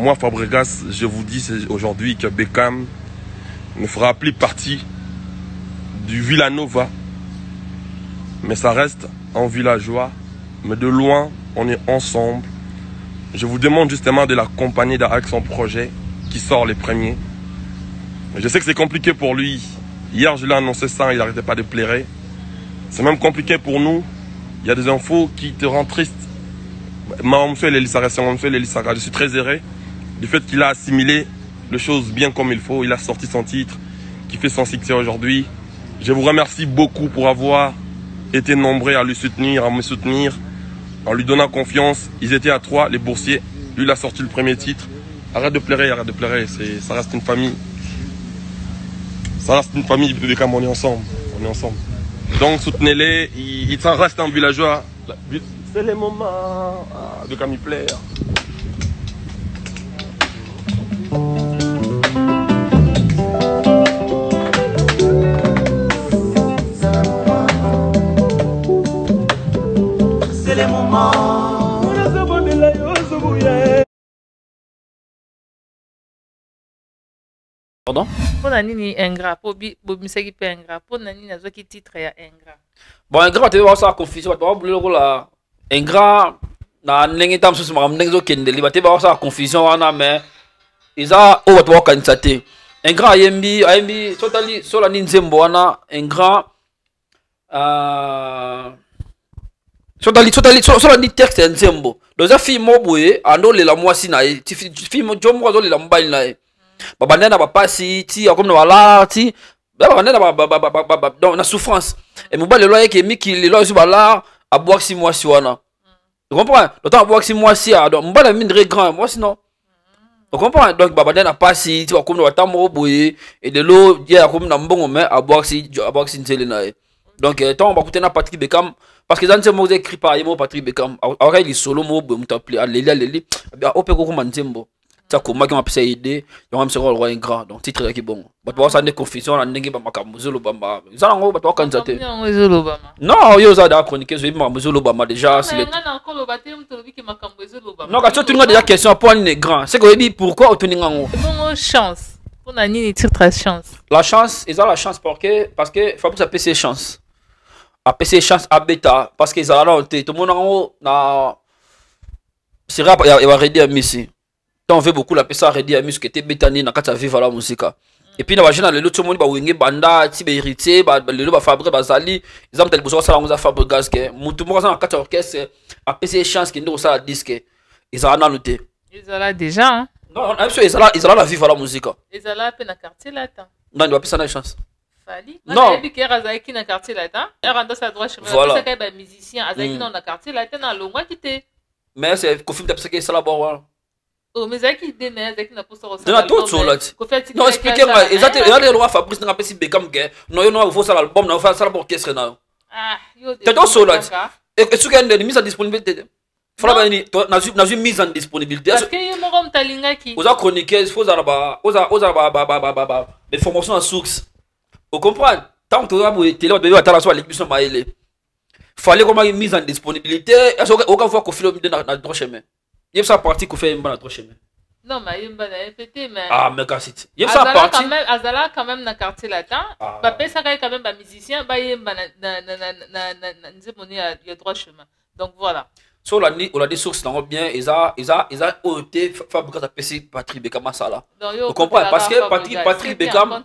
Moi, Fabregas, je vous dis aujourd'hui que Beckham ne fera plus partie du Villanova. Mais ça reste un villageois. Mais de loin, on est ensemble. Je vous demande justement de l'accompagner avec son projet qui sort les premiers. Je sais que c'est compliqué pour lui. Hier, je l'ai annoncé ça, il n'arrêtait pas de pleurer. C'est même compliqué pour nous. Il y a des infos qui te rendent triste. Je suis très heureux du fait qu'il a assimilé les choses bien comme il faut. Il a sorti son titre, qui fait son succès aujourd'hui. Je vous remercie beaucoup pour avoir été nombreux à lui soutenir, à me soutenir, en lui donnant confiance. Ils étaient à 3, les boursiers. Lui, il a sorti le premier titre. Arrête de pleurer, arrête de pleurer. Ça reste une famille. Ça reste une famille, Beckham, on est ensemble. On est ensemble. Donc soutenez-les, il s'en reste un villageois. C'est les moments de Camille Plaire. C'est les moments. Pardon? Pour nani ingrat, pour misaki pe ingrat, pour nani nazo ki titre ya ingrat. Bon, ingrat tu vas ça confusion, tu vas oublier le là. Ingrat na ndenge tam so ma ndenge zo kende li ba te ba ça confusion wana mais iza o ba to kanitsate. Ingrat ayembi totally so la ninzembo wana ingrat so la ni texte nzembo. Donc ça film mo boye ando le la mwasi na e ti film jomo zo le la mbali na e. Babanena bapasi ti comme na wala ti babanena donc na souffrance et mon le loyer qui miki le loyer sur bala à boire 6 mois si wana tu comprends le temps à boire 6 mois si donc mon bala mine très grand moi sinon tu comprends donc babanena pasi ti comme na watambo boye et de l'eau dia comme na mbongo mais à boire si nzele na donc tant on va écouter na Patrick Beckham parce que dans ce mot écrit par Yemo Patrick Beckham après il solo mo boye m'appelé aleli bien opé ko manzembo comment qui m'a pu aider il m'a le roi ingrat donc titre qui bon bah toi ça n'est confusion la n'engue ba makamuzolo bamba ça en bah toi candidaté non yo ça da chroniquer je vais muzolo bamba déjà c'est non quand tu as déjà question pour un grand c'est que pourquoi obtenir en bon chance pour nani titre chance la chance ils ont la chance parce que faut ça PC chance à PC chance à bêta parce qu'ils ont là tout le monde en haut na c'est rap il va aider à Messi. On veut beaucoup la personne redire à musique était bétani na kata vivre la musique et puis na ba jeune le tout monde ba wenge banda ti ba héritier ba le ba fabriquer bazali exemple tel besoin ça on a Fabregas que mutu mo na kata orchestre a PC chance qui ndo ça disque ils ont noté ils ont là déjà hein non ils ont la vivre la musique ils ont là pe na quartier latin non il va pas na chance Fali non et puis que Razaki na quartier latin rando ça droit chemin ça que ba musicien Azaki na quartier latin na longwa quitté mais c'est confirme parce que ça la boire. Oh, mais c'est qui dénonce, c'est qui n'a pas sorti. Non, tout ça là. Non, expliquez-moi. Exactement. Il y a le roi Fabrice n'a pas si Beckham que. Non, il y a un faux album, non, il faut ça l'orchestre là. Ah, yo. C'est tout ça là. Et ce qu'il y a une mise en disponibilité. Fala ni, na une mise en disponibilité. Parce que yo mo comme talinga qui. Aux chroniqueurs, faut ça ba, les formations en source. Vous comprenez? Tant que tu as télé, tu dois t'aller sur l'émission maïlé. Fallait comment une mise en disponibilité. Est-ce aucun fois qu'on fait dans droit chemin. Il y a ça partie qu'on fait un bon chemin. Non, mais il y a un bon répété, mais. Ah, mais quand c'est. Il y a ça partie. Azala quand même dans quartier latin. Papa ça quand même un musicien, bah il y a un droit chemin. Donc voilà. So on a des sources dans bien, ils a été fabriqué à PC Patrick Beckham ça là. Vous comprenez parce que Patrick Beckham a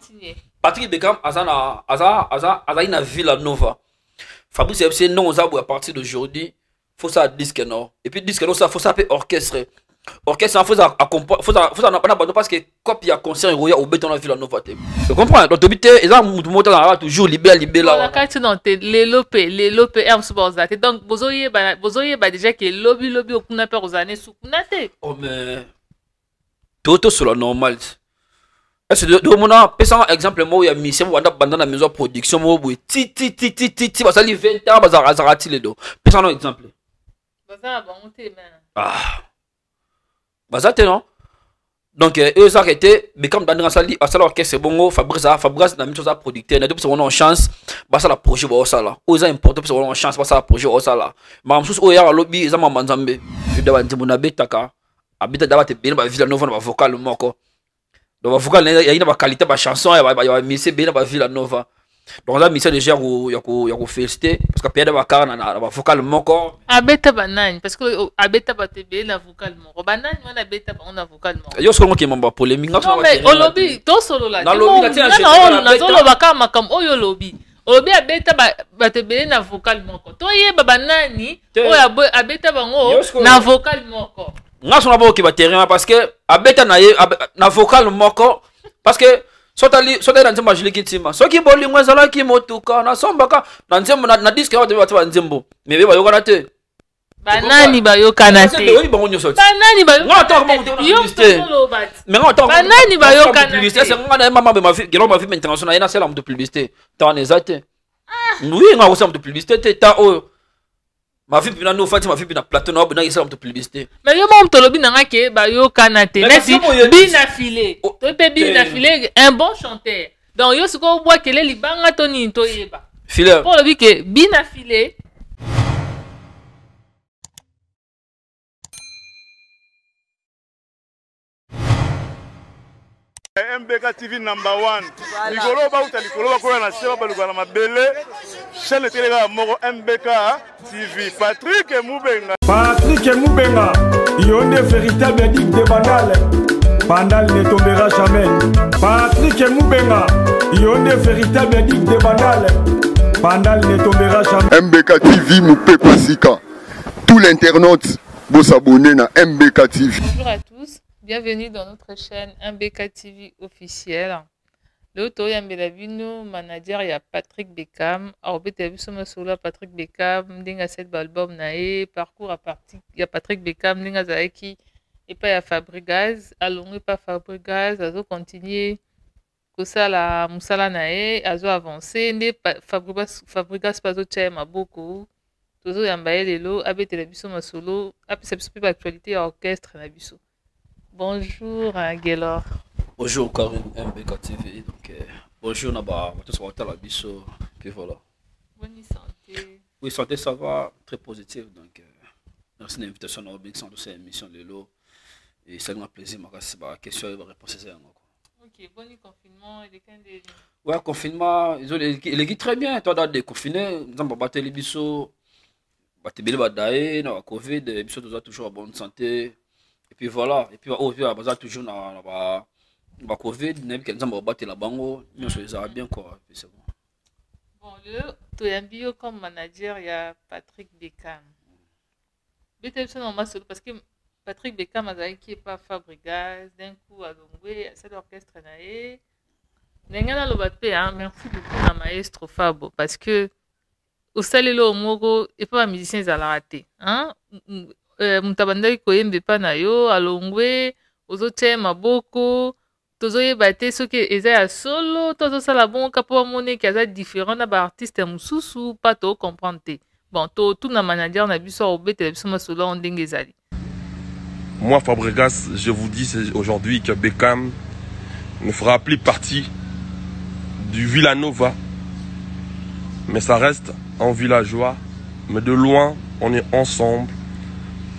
une Villanova. Fabrice FC non aux arbres à partir d'aujourd'hui. Faut ça disque non et puis disque non ça faut ça peut orchestre faut ça parce que quand il y a concert il y a au béton la Villanova tu comprends donc tu ils ont toujours libéré là quand tu non les lopé aime supposé donc bozoye ba déjà que lobby au kuna peur aux années sous kunate oh mais tout sur la normal est-ce que de mon exemple moi il y a mis c'est moi dans la maison production moi ti va ça li 20 ans bazarati les deux personne un exemple. Ah, bazate non. Donc eux ça été mais comme dans ça li à ça l'orchestre c'est bon Fabrice na mis chose à producteur na depuis on a chance ba ça la projet ba ça là eux ça important parce on a chance ba ça la projet ça là mais en plus eux ya lobby ça mama nzambe je dois dire mon abetaka abeta d'abord te bien ba Villanova na vocal moko donc vocal il y a une qualité ba chanson ya ba mixer bien ba Villanova donc la mission déjà ya ko féliciter parce que père ba car na ba vocal moko abeta banani parce que abeta ba te bien na vocal moko banani wana abeta ba on a vocal moko yo solo ki mamba polémique non mais olobi to solo la na lobi na solo ba ka makam oyo lobi olobi abeta ba te bien na vocal moko to yeba banani oyo abeta bango na vocal moko nga sona ba ki ba terrain parce que abeta na vocal moko parce que sotali na nzembo ajili kitima soki bolingo ezalaki motuka na sombaka na nzembo na disque ya bato ba nzembo mais be bayokana te banani bayokana te banani bayokana banani bayokana te c'est nga na mama be ma vie gelo ma vie international ina sela moto publicité ta on ezate oui nga ko sa moto publicité te ta o ma vie pina no fati ma vie pina plateau na na sela moto publicité mais yo mom tolobi na ngake bayokana te nesi bina filé to pe bina filé un bon chanteur donc yo siko bois kele libanga to ni to yeba filé pour lobi ke bina filé MBK TV number 1. Ligolo ba uta ligolo ba kola na seba ba lugana mabele. Chaîne télé ga moko MBK TV. Patrick Moubenga, Yonde véritable digue de Bandal. Bandal ne tombera jamais. Patrick Moubenga, Yonde véritable digue de Bandal. Bandal ne tombera jamais. MBK TV Moupé Pasika. Tout l'internaute vous s'abonner à MBK TV. Bonjour à tous. Bienvenue dans notre chaîne MBK TV officielle. Le tour yambela bino manager ya Patrick Bekam. Alors bete biso masolo Patrick Bekam ndinga cet album nae parcours à partir ya Patrick Bekam ndinga zaeki et pas ya Fabregas alongwe pas Fabregas azo continuer kosala musala nae azo avancer nde Fabregas pas zo chema beaucoup tozo yamba lelo abete biso masolo apesa biso pe actualité ya orchestre na biso. Bonjour Gelor. Bonjour Karine MBK TV. Donc bonjour Naba, tout ça va la biso. Puis voilà. Bonne santé. Oui, santé ça va, très positif. Donc merci de l'invitation à Big Santo cette émission de l'eau. Et c'est un plaisir ma question et réponse c'est OK, bon confinement et les candidats. Ouais, confinement, il est très bien. Toi dans déconfiné, nous avons battu les biso. Battu belle bataille, na Covid, les biso toujours en bonne santé. Et puis voilà, et puis on toujours na Covid, même que nous avons battu la bango, nous sommes bien quoi, c'est bon. Bon, tu es bio comme manager, il y a Patrick Bekam. C'est normal parce que Patrick Bekam a qui est pas Fabregas, d'un coup à Longwe, c'est l'orchestre nae. N'engana lo batte, merci beaucoup à maestro Fabo parce que au salelo mogo et pas musicien à la raté, hein. Mutabandaki koyembe pa na yo alongwe ozotema boko tozoyeba te soki eza ya solo tozosala bongo po amone ki aza différent na baartiste mosusu pa tocomprendre te bon totuna manager na biso obetela biso masolo ndenge ezali. Moi Fabregas, je vous dis aujourd'hui que Bekam ne fera plus partie du Villanova, mais ça reste un villageois, mais de loin on est ensemble.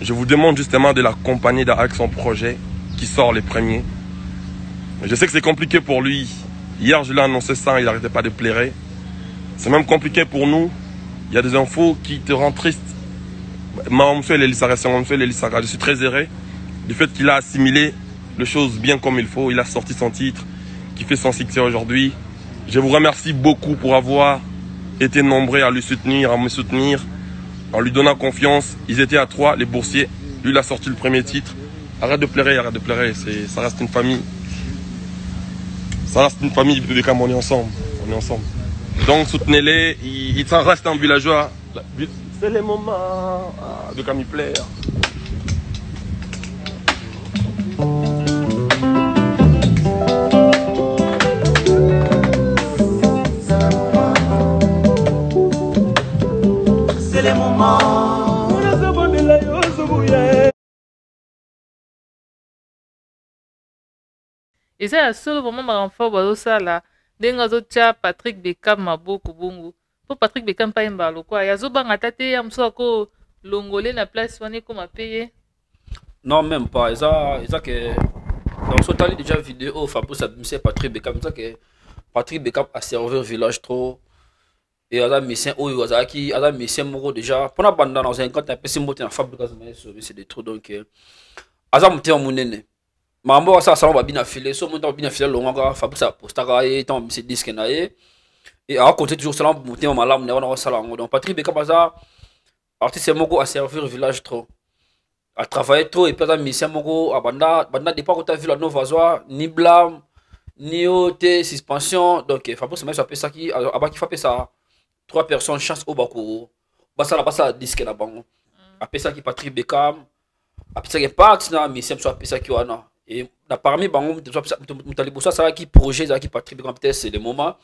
Je vous demande justement de l'accompagner avec son projet qui sort les premiers. Je sais que c'est compliqué pour lui. Hier, je l'ai annoncé ça, il n'arrêtait pas de pleurer. C'est même compliqué pour nous. Il y a des infos qui te rendent triste. Je suis très heureux du fait qu'il a assimilé les choses bien comme il faut. Il a sorti son titre, qui fait son succès aujourd'hui. Je vous remercie beaucoup pour avoir été nombreux à lui soutenir, à me soutenir. En lui donnant confiance, ils étaient à 3, les boursiers. Lui, il a sorti le premier titre. Arrête de pleurer, ça reste une famille. Ça reste une famille, Bekam, on est ensemble. On est ensemble. Donc soutenez-les, il s'en reste un villageois. C'est les moments. Bekam, il plaît. C'est les moments. Et c'est la seule moment où bazosala ndenge azotia Patrick Bekam maboko bongo po Patrick Bekam pa yembalo quoi yazobanga tate ya mso ko longolé na place wana ko mapeye. Non, même pas. Ça que dans ce temps déjà vidéo Fabrice a Patrick Beckham ça que Patrick Beckham a servi le village trop et Adam Messien ou Azaki Adam Messien moro déjà pendant banda dans un compte un peu simple en Fabrice c'est des trous donc Azam monté en monene mambo ça salon ba bien affilé so monté bien affilé longa Fabrice a posté et tant c'est disque naé et a compté toujours salon monté en malam on salon donc Patrick Beckham ça artiste moko a servi le village trop a travaillé trop et puis Adam Messien moko a banda départ quand tu as vu la Novazoa ni blâme ni haute suspension donc Fabrice mais ça fait ça qui a qui fait ça 3 personnes chance au Bako basa disque na bango après ça qui Patrick Beckham après ça qui Pax na mais c'est après ça qui wana et na parmi bango mutalibo ça qui projet ça qui Patrick Beckham peut-être c'est le moment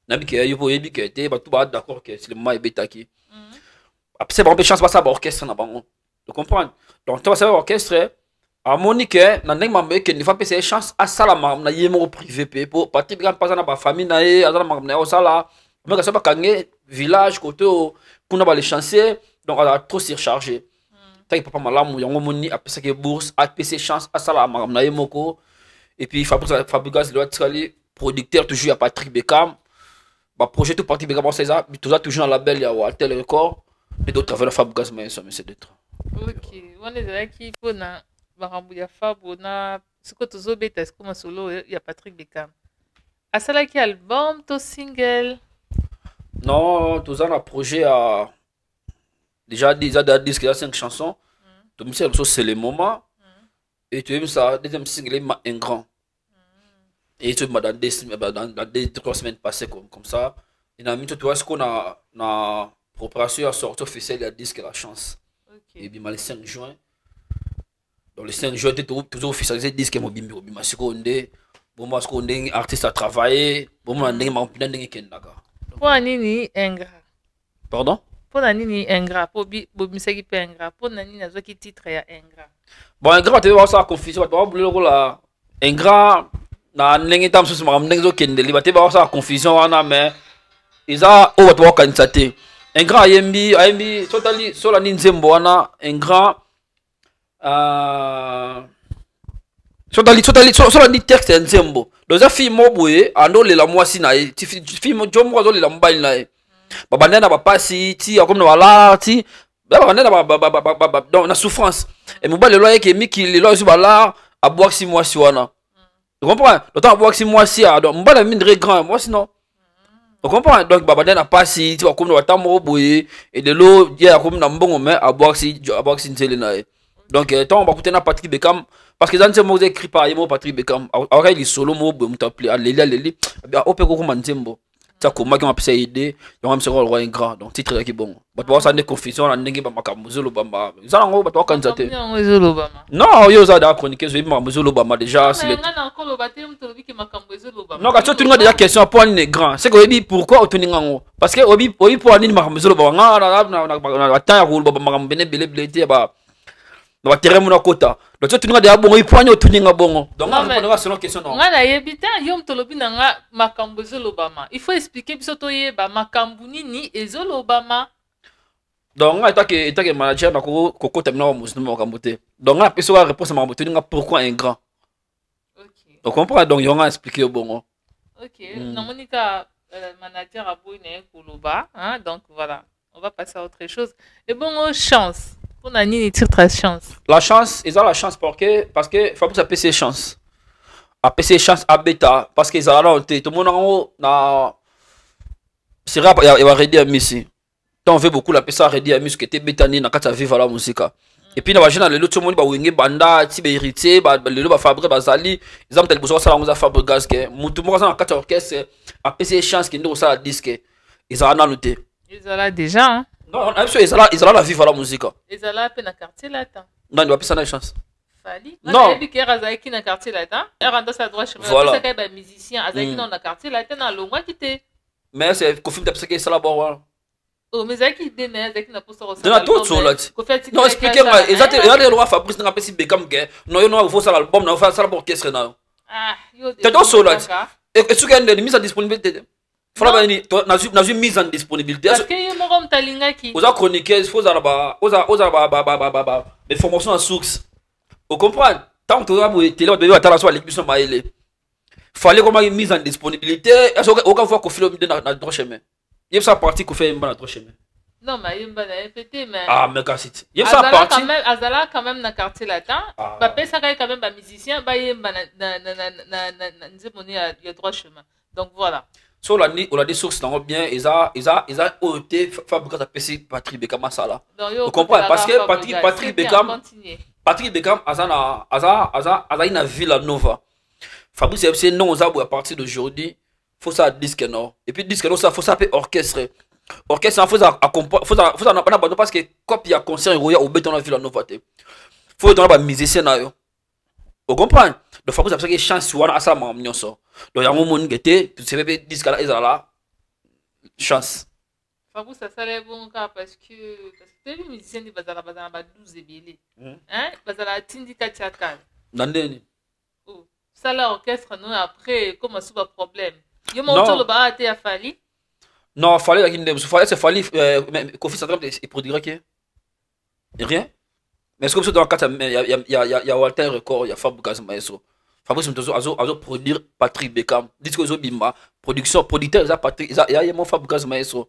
na bi que yo yebi que était ba tout ba d'accord que c'est le moment ebetaki après c'est bon chance basa ba orchestre na bango tu comprends donc tu vas savoir orchestre à Monique na ndenge mambe que ne fa pesa chance à salama na yemo privé pe pour Patrick Beckham pas na ba famille na ye azala mambe na osala mais que ça va gagner village côté qu'on a les chantiers donc on a trop surchargé t'as papa malamu yango moni après ça que bourse APC chance à ça la na yemoko et puis Fabrice le Tsali producteur toujours à Patrick Beckham ba projet tout Patrick Beckham c'est ça toujours dans la label il y a Walter Record et d'autres avec Fabrice mais c'est d'autres ok on est là qui pour na barambu ya Fabro na ce que tu beta est comme solo il y a Patrick Beckham à ça là qui album to single. Non, tout un projet à déjà 10 qu'il y a 5 chansons. Tu me sais c'est le moment. Et tu aimes ça, deuxième single un grand. Et tu m'as dans 2-3 semaines passées comme ça. Et dans tu vois ce qu'on a na préparation à sortie officielle il y a 10 que la chance. Et bien le 5 juin. Dans le 5 juin tu toujours officialisé 10 que mon bimbi ma seconde. Bon moi ce qu'on est artiste à travailler, bon moi ndenge ma plein ndenge kendaga. Pour nini ingrat. Pardon? Pour nini ingrat, pour bisaki pe ingrat, pour nini nazo ki titre ya ingrat. Bon ingrat tu vois ça confusion, tu vois bleu là. Ingrat na ndenge tam so ma ndenge zo kende li ba te ba ça confusion wana mais isa o ba to kanitsate. Ingrat ayembi totally so la ninzembo wana ingrat sur la texte nzembo dans un film boye ando le la mwasi na ti film jomo azo le la mbali na babanda na bapasi ti comme na wala ti babanda na na souffrance et mobali lo yeke miki le lo so bala abwaki mwasi wana tu comprends l'autant abwaki mwasi a donc mbala mindre grand moi sinon tu comprends donc babanda na pasi ti comme na watamo boye et de lo dia comme na mbongo mais abwaki nzele na donc tant on va écouter na Patrick Beckham parce que dans ce mot écrit par Yemo Patrick Beckham après il solo mo be mutapli aleli bien opé ko manzembo ça comment qui m'a passé idée il va me sera le roi ingrat donc titre qui bon ba to ça ne confusion na ndenge ba makambo zolo bamba ça ngo ba to kanzate non yo za da chroniquer zo ba zolo bamba déjà c'est non quand tu as déjà question pour un grand c'est que obi pourquoi otoninga ngo parce que obi pour ani makambo zolo bamba na ta roule bamba makambo bene belé ba na terrain na kota donc tu n'as déjà bon il poigne au tuninga bongo donc on va selon question non ngana yebita yom tolobi nanga makambo zolobama il faut expliquer biso to yeba makambo nini ezolobama donc on est que manager na kota mina musulman makambo te donc on a peso la réponse makambo tuninga pourquoi un grand OK donc comprend donc on a expliqué bongo OK na monika manager aboy na koloba hein donc voilà on va passer à autre chose et bongo chance. On a ni titre chance. La chance, ils ont la chance parce que faut pas PC chance. A PC chance à bêta parce qu'ils ont là tout le monde en haut na c'est rap il va redire Messi. Tant veut beaucoup la PC redire Messi qui était bêta ni na kata vivre la musique. Et puis na ba jeune le tout le monde ba winge banda ti héritier ba le ba Fabrice bazali ils ont tel besoin ça la Fabrice gaz que mutu mo na kata orchestre a PC chance qui ndo ça disque. Ils ont noté. Ils ont là déjà hein. Non, ils ont la vivre la musique. Ils ont là peine à quartier latin. Non, il doit pas chance. Fali. Non. Il y a Azaïki dans quartier latin. Il y a sa droite chemin. Voilà. C'est un musicien Azaïki dans quartier latin dans le mois qui était. Mais c'est confirme de que ça là bas. Oh, mais Azaïki déné Azaïki n'a pas sorti. Non, tout ça là. Non, expliquez-moi. Exactement. Il y a le roi Fabrice n'a pas si Beckham que. Non, il y a ça l'album, non, ça l'orchestre là. Ah, yo. C'est tout ça là. Et ce qu'il y a une mise en disponibilité. Fala bani na ju mise en disponibilité parce que yo mo talinga ki oza chroniquer faut za ba oza ba mais formation en source Vous comprenez? Tant que tu as été là, tu as été là, l'équipe de fallait comment une mise en disponibilité. Aucun fois qu'on fait le dans le droit chemin. Il y a ça partie qu'on fait un bon dans le droit chemin. Non, mais il y a répété, mais. Ah, mais quand c'est. Il y a ça partie. Azala quand même dans le quartier là-dedans. Papa, ça quand même un musicien, il y a le droit chemin. Donc voilà. So on a des sources dans bien, ils ont été fabriqués à PC Patrick Beckham ça là. Vous comprenez? Parce que Patrick Beckham a une Villa Nova. Fabrice FC non à partir d'aujourd'hui, faut ça disque non. Et puis disque non ça faut ça appeler orchestre. Orchestre faut ça pas parce que quand il y a concert il y a au béton la Villa Nova. Faut dans la musicien là yo. Vous comprenez? Donc Fabrice FC chance wana ça mamnyo so. Donc il y a un monde qui était tout ce fait disque là là chance. Fabrice ça c'est bon cas parce que les musiciens di bazala 12 ebele. Hein? Bazala tindi kachaka. Nandeni. Ça l'orchestre nous après comment c'est pas problème. Yo monte le bas à Fali. Non, Fali c'est Fali Kofi Central et produira qui rien. Mais est-ce que dans le cas il y a Walter Record, il y a Fabrice Maestro. Fabrice azo produire Patrick Beckham. Dites que zo bimba production producteur ça Patrick il y a mon Fabrice Maestro.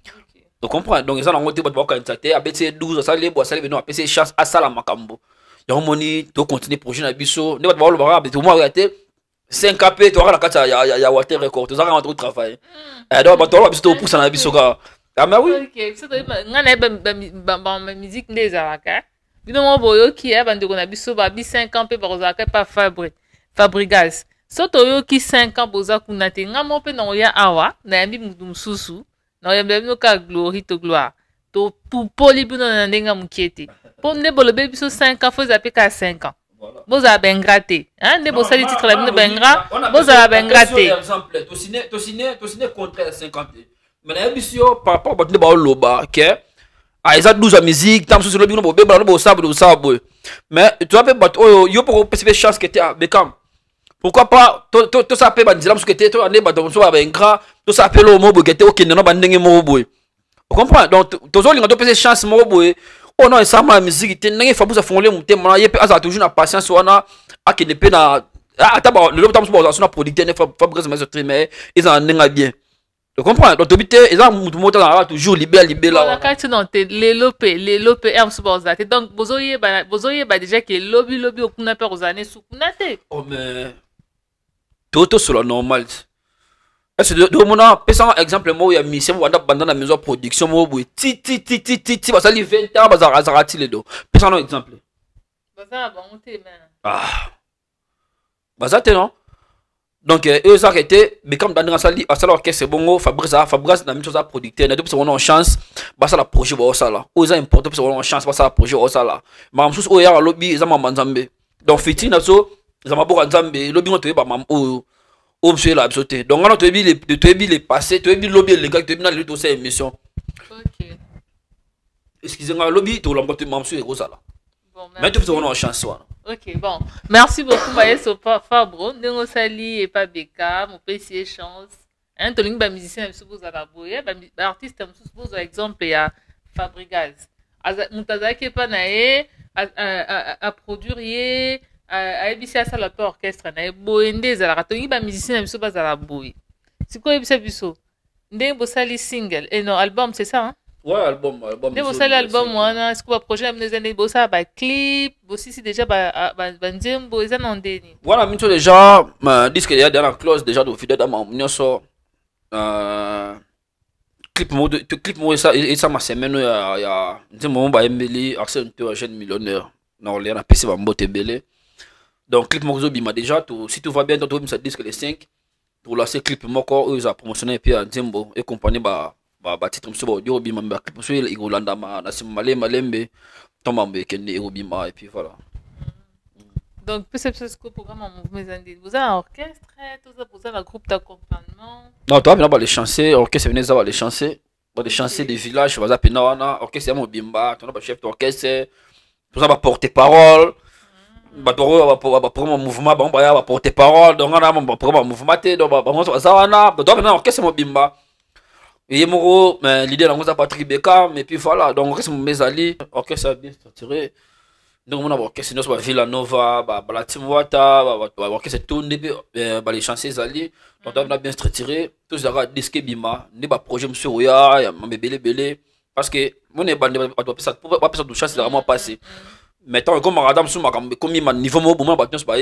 Tu comprends? Donc ils ont monté pour quand ça ABC 12 ça les bois ça les non PC chance à ça la makambo. Il y a un moni to continuer projet na biso ne pas le barabe tout moi arrêter 5 AP tu auras la carte il y a Walter Record tu auras rentré au travail donc ba to biso pour ça na biso ga ah mais oui OK ça ngana ba musique des alaka bino mo boyo ki e bande ko na biso ba bi 5 ans pe ba kozaka pa Fabregas so to yo ki 5 ans boza kunate ngamo pe na ya awa na yambi mususu na yambi no ka glory to gloire to pour polibino na ndenga mukiete. Pour ne pas le bébé sur 5 ans, il faut zapper qu'à 5 ans. Vous avez bien gratté. Hein? Ne pas le titre, vous avez vous avez bien gratté. Exemple, tu signes contrat à 50 ans. Mais la mission, par rapport à votre loba, ok? Ah, ils ont 12 ans musique, tant sur le bureau, vous avez le sable. Mais tu as pas, yo pour percevoir chance que tu as, Beckham. Pourquoi pas, tout ça peut bandiser, parce que tu es, tu as un gras, tout ça peut le mot, que tu es, ok, non, banding mot, vous comprenez? Donc, tu as une chance, mot, oh non, ça m'a musique, tu n'as pas besoin de faire mon thème, il y a toujours la patience, on a qui ne peut pas. Ah, le temps où on a producteur, il faut pas besoin de mais ils en ont bien. Tu comprends? Donc, tu as toujours libéré là. Quand tu les lopes, donc, vous auriez déjà que lobby, au Kunapé, aux années sous Kunate. Oh, mais. Tout sur la normale. Est-ce que de mon exemple, moi, il y a mis, c'est moi, dans la maison production, moi, ti, ça lui 20 ans, ça rati les dos. Personne exemple. Ah. Ça, t'es non? Donc, eux, ça arrêté, mais comme dans la salle, à salle orchestre, c'est bon, Fabrice, la même chose à producteur, n'a depuis on a chance, bah ça la projet, bah ça là. Eux, ça important, parce qu'on a chance, bah ça la projet, bah ça là. Mais en plus, eux, il y a un lobby, ils ont un Nzambe. Donc, Fiti, n'a pas, ils ont un Nzambe, lobby, on te dit, bah, oh, monsieur là, absolument. Donc, on a les passés, tu as vu le lobby, les gars, tu as vu dans les dossiers émission. Ok. Excusez-moi, le lobby, tu l'as monté, monsieur, et ça là. Bon, mais tu peux avoir une chance. Ok, bon. Merci beaucoup, Maïs Fabro. Nous Sali et pas Beka, mon PC chance. Hein, tu es musicien, vous avez aboué. Artiste, vous avez exemple, il y a Fabregas. Moutazaki pas naé, à produire, à ébisser à la orchestre, naé, boende, zala, tu es musicien, vous avez aboué. C'est quoi ébisser biso? Ndé Bossali single. Et non, album, c'est ça, hein? Ouais, album. Ndé Bossali album, moi, est-ce que le projet, nous avons bossé, clip, aussi, c'est déjà, Nzembo, ils en ont déni. Voilà, mais déjà, disque, il y a dans la clause, déjà, de fidèle dans mon so, clip, ça, et ça, ma semaine, il y a, Nzembo, bah, Emily, Arsène, un jeune millionnaire, non, il y a un PC, va m'boter belé. Donc, clip, moi, bima déjà, si tout va bien, donc, ça disque les 5. Pour lancer clip moko eux a promotionné puis à Nzembo et compagnie ba titre monsieur audio bima ba clip sur Irlanda ma na malembe tomambe kende bima et puis voilà. Donc c'est ce que programme mes amis vous avez un orchestre vous avez un groupe d'accompagnement. Non toi pas les chancer orchestre venez ça va les chancer des villages va zapper na wana orchestre mo bimba tu as chef d'orchestre tout ça va porter parole. Batoro va prendre un mouvement va porter parole donc on a prendre un mouvement donc on ça wana donc on orchestre mo bimba et moro mais l'idée là on a Patrick Beckham et puis voilà donc orchestre mes alliés orchestre bien structuré donc on a orchestre nous Villa Nova la team Wata orchestre tourne les chansons ali donc on a bien structuré tous les disque bima ni ba projet monsieur Oya ya belé parce que mon est bandé pas ça de chance c'est vraiment passé maintenant comme madame sous ma comme ma niveau mo bon ba tous ba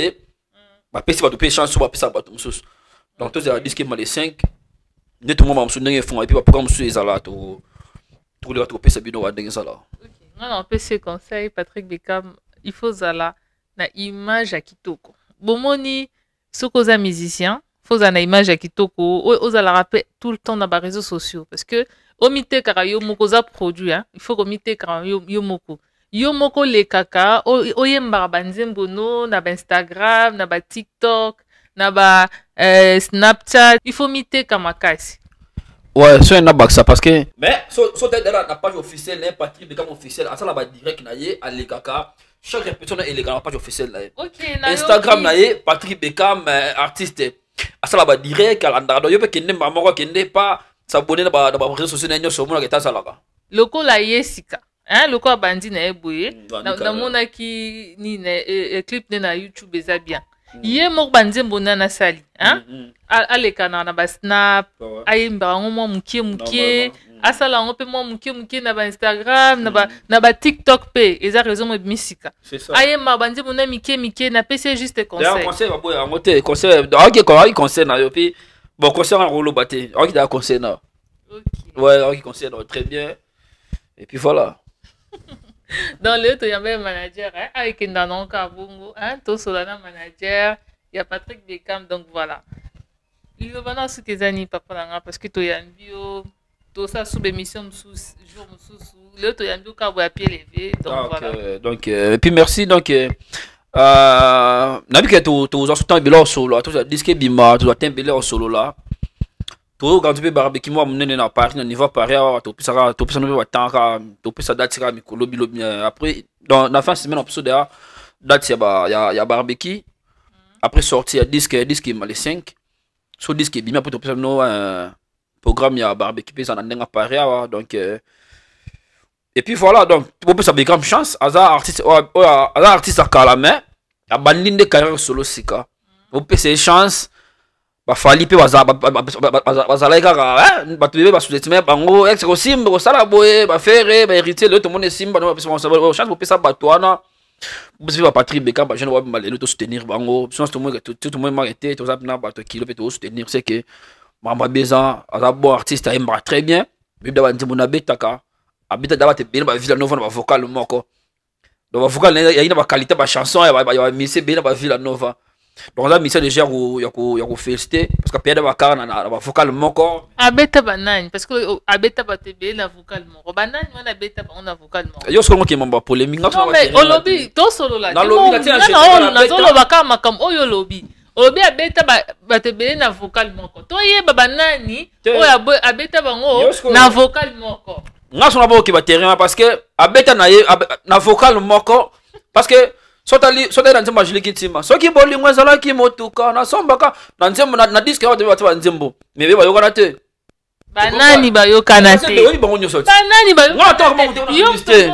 pesi ba to chance ba pesa ba to mususu donc tous les disque les 5 ne tout le monde mususu ndenge fond et puis ba programme mususu ezala to tous les autres pesa bino wa ndenge ça là. Non, PC conseil, Patrick Bekam, il faut zala na image à kitoko. Bomoni, sokoza musicien, faut zala na image à kitoko, ozala rappel tout le temps dans les réseaux sociaux. Parce que, omite kara yo moko za produit, hein, il faut omite kara yo moko. Yo moko le kaka, oyemba banzembono, na ba Instagram, na ba TikTok, na ba Snapchat, il faut mite kamakasi. Ouais, c'est un ça parce que. Mais, sur la page officielle, Patrick Bekam officiel, à ça la direct, à l'Ekaka, chaque répétition est la page officielle. Instagram, Patrick Bekam, artiste, à ça la direct, à l'andard, yo qui n'est pas s'abonner dans les réseaux sociaux, sur mon état salaga. Loko la yesika, hein, loko bandi na eboye, na mona ki ni clip na YouTube eza bien. Yé mok banzembo na sali, hein? Aleka na ba snap, ayimba ngo mukie, asala ngo pe mukie na ba Instagram, na ba TikTok pe, eza raison mo misika. Ayemba banzembo na mikie na PC juste conseil. D'ailleurs conseil ba boya ngote, conseil, ok conseil na yo pe bon conseil en rolo baté, ok da conseil na. OK. Ouais, ok conseil très bien. Et puis voilà. Dans le il y avait un manager hein, avec un danon kabungo hein to solana manager il y a Patrick Bekam donc voilà il va dans ce que zani papa langa parce que to y a une bio to ça sous émission sous jour sous le to y a une bio ka boya pied levé donc voilà donc et puis merci donc nabi que to zo temps bilo solo to disque bima to tembele au solo là to quand tu peux barbecue moi mener na Paris na niveau Paris to pisa no ba tanka to pisa date ka mikolo bilo après dans la fin semaine episode date ya barbecue après sortir disque les 5 so disque bima pour to pisa no programme ya barbecue pisa na ndenga Paris donc et puis voilà donc to pisa be grande chance azar artiste akala mais ya bandinde carrière solo sika to pisa chance bafali pe bazala kaka bato bebe basous-estimé bango ex kosimba kosala boye bafere bahéritier lelo tomoni esimba chance bopesa bato wana bozwi ba Patrick Bekam bajeune wabimba lelo tosoutenir bango chance tomoni marete toza mpena bato kilo mpe tosoutenir c'est que mamba bezan aza bon artiste ayembaka très bien bibida banzembo na abetaka abetaka bato ebele bavila nova na bavocal moko donc bavocal yayi na baqualité bachanson ya bamise ebele na bavila nova. Donc là, mission déjà yako féliciter parce que période bakara na vocal moko abeta banani parce que abeta batebe na vocal moko banani wana abeta ba na vocal moko yo soko ki mamba polémique non mais olobi to solo la na solo bakara makam oyo lobi obi abeta batebe na vocal moko to yeba banani oyo abeta bango na vocal moko ngaso na bo ki ba terrain parce que abeta na vocal moko parce que sotali na nzembo ajili kitima soki bolingo ezalaki motuka na sombaka na nzembo na disque ya bato ba nzembo mebe bayokana te banani bayokana te banani bayokana te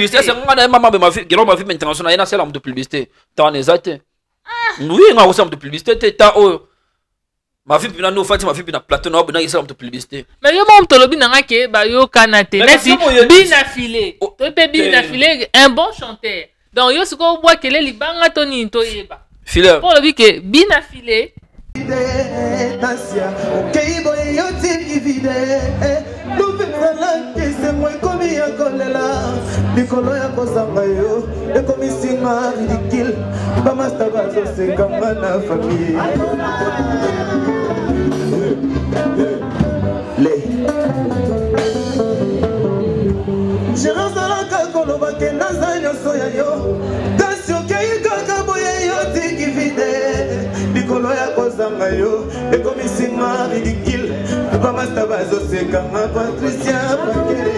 c'est ngana ya mama be ma vie gelo ma vie international ina sela moto publicité ta neza te oui nga kosa moto publicité te ta o ma vie pina no fati ma vie pina plateau na obina yesa moto publicité mais yo mom tolobi nanga ke bayokana te nesi bina filé to pe bina filé un bon chanteur donc yo siko bois kele libanga to ni to yeba filé pour le bi ke bina filé likolo ya kozanga yo ekomisinga ridicule bamasta bazosekanga na famille jerazalaka koloba ke naza nyonso ya yo kasi okei kaka boye yo tiki vide likolo ya kozanga yo ekomisinga ridicule bamasta bazosekanga patricia pakele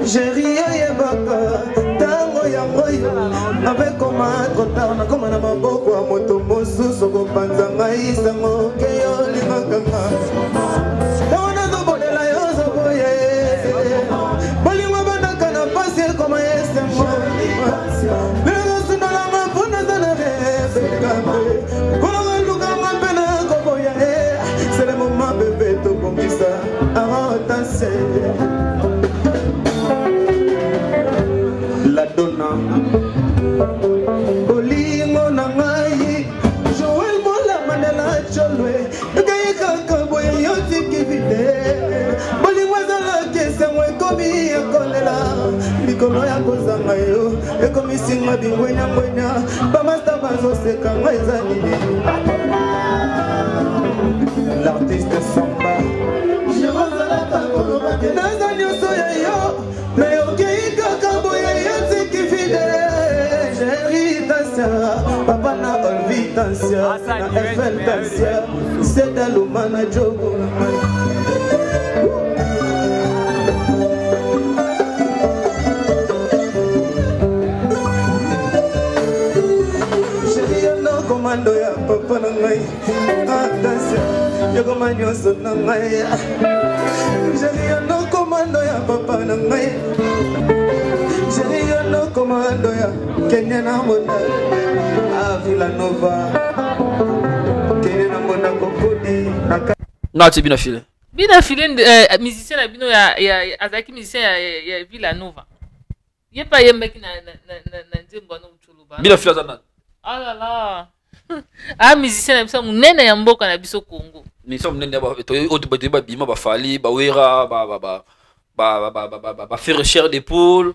Chérie yebaka tango yango yo nabekoma trop nakoma na maboko ya moto mosusu kopanza ngai sango ke yo lingaka nga ntango nazobolela yo zoboye Olingo na ngai Joel Mola Mandela Cholwe Ngai kaka boye yoti kivide Bolingo zala kese mwe komi ekolela Mikolo ya kozanga yo Ekomi singa bingwenya ngwenya Bamasta bazo seka ngai zanini L'artiste Samba Jerozalaka kolobaki Naza nyoso ya yo Me okei kaka boye yoti kivide Chéri Tansia Papa na Olvi Tansia Na FL Tansia Seda Lumana Jogo Chéri yana komando ya papa na ngai Tansia Yogo manyoso na ngai Chéri yana komando ya papa na ngai Chéri yana komando ya Kenya na mona A Villanova Kenya na mona kokodi Nati bina file. Bina file musicien na bino ya azaki musicien ya Villanova. Ye pa yembeki na nzembo na uchuluba. Bina file za nani? Ah là là. Ah musicien na biso munene ya mboka na biso Congo. Ni som nene ba to oto ba bima ba fali ba wera ba faire cher des poules.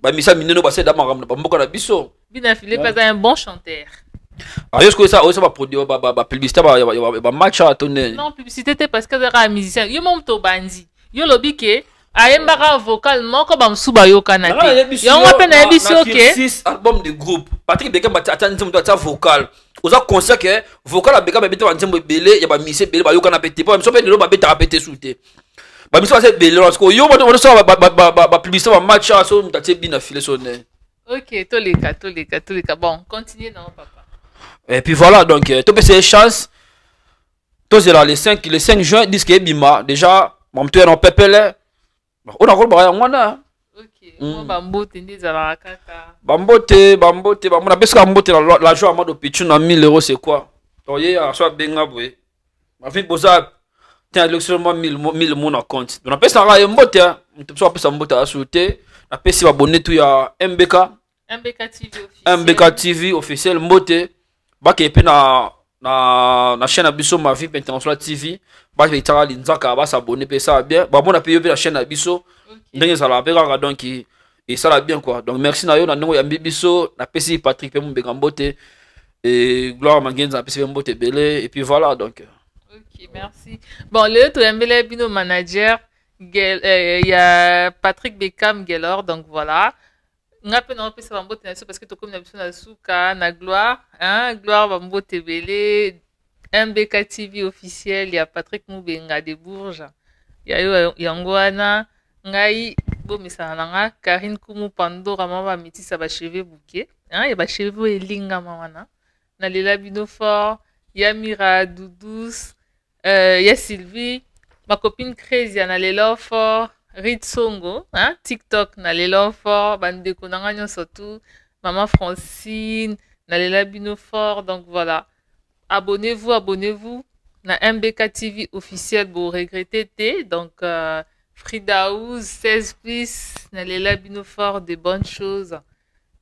Ba misa mineno ba seda makambo ba mboka na biso. Bina file pas un bon chanteur. Ah est-ce que ça va produire ba publicité ba match à tonner. Non, publicité te parce que za musicien. Yo mom to bandi. Yo lobike ayembaka vocal moko ba msuba yo kanate. Yo ngape na ebiso ke 6 albums de groupe. Patrick Beckham ba atandi mto ta vocal. Oza conscient que vocal Beckham ba bete ba nzembo belé ya ba mise belé ba yo kana pété. Pas même so pe lelo ba bete a pété souté. Ba mise ba se belé parce que yo ba so ba publicité ba match à so mtaté bina filé sonné. OK, toleka. Bon, continuez non papa. Et puis voilà, donc, tout ces chances. Tous là, le 5 juin, disque Bima. Déjà, mon tour en pepele. On a encore un OK, moi bambote ndizala kaka. Bambote, bambote, parce que bambote la joie à mode pichu na 1000 €, c'est quoi? Donc, il y a soit benga boué. Ma fille posa, tiens, l'extrêmement 1000 mon compte. Donc, on appelle ça un mbote, hein. On appelle ça mbote à sauter. On appelle ça abonné tout ya MBK. MBK TV officiel mbote. Baki epe na chaîne abiso ma vie international TV baki itara linzaka ba s'abonner pe ça bien ba bona pe yo la chaîne abiso ndenge ça la peka donc et ça la bien quoi donc merci na yo na ndongo ya biso na pesi Patrick pe Mbenga mbote et gloire mangenza na pesi mbote belé et puis voilà donc OK, merci. Bon, le to embele bino manager il y a Patrick Beckham Gelor donc voilà. Ngape na opesa bambote na so parce que to comme na biso na suka na gloire hein gloire bambote belé MBK TV officiel il y a Patrick Mbenga de Bourges ya yo yango wana ngai bo misana nga Karine Kumu Pandora mama mitisa ba cheveux bouquet hein ya ba cheveux elinga mama na lela bino fort ya Mira Doudous ya Sylvie ma copine Crazy na lela fort Ritsongo, hein? TikTok, Nalela fort, bande konanganyo surtout, maman Francine, Nalela Bino fort, donc voilà. Abonnez-vous, na MBK TV officiel pour regretter T, donc Frida Ouz, 16+, Nalela Bino fort, de bonnes choses.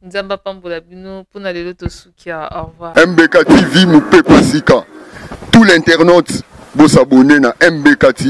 Nzamba Pambola Bino, pour Nalela Tosukia, au revoir. MBK TV, Moupé Pasika. Tout l'internaute, vous s'abonner na MBK TV.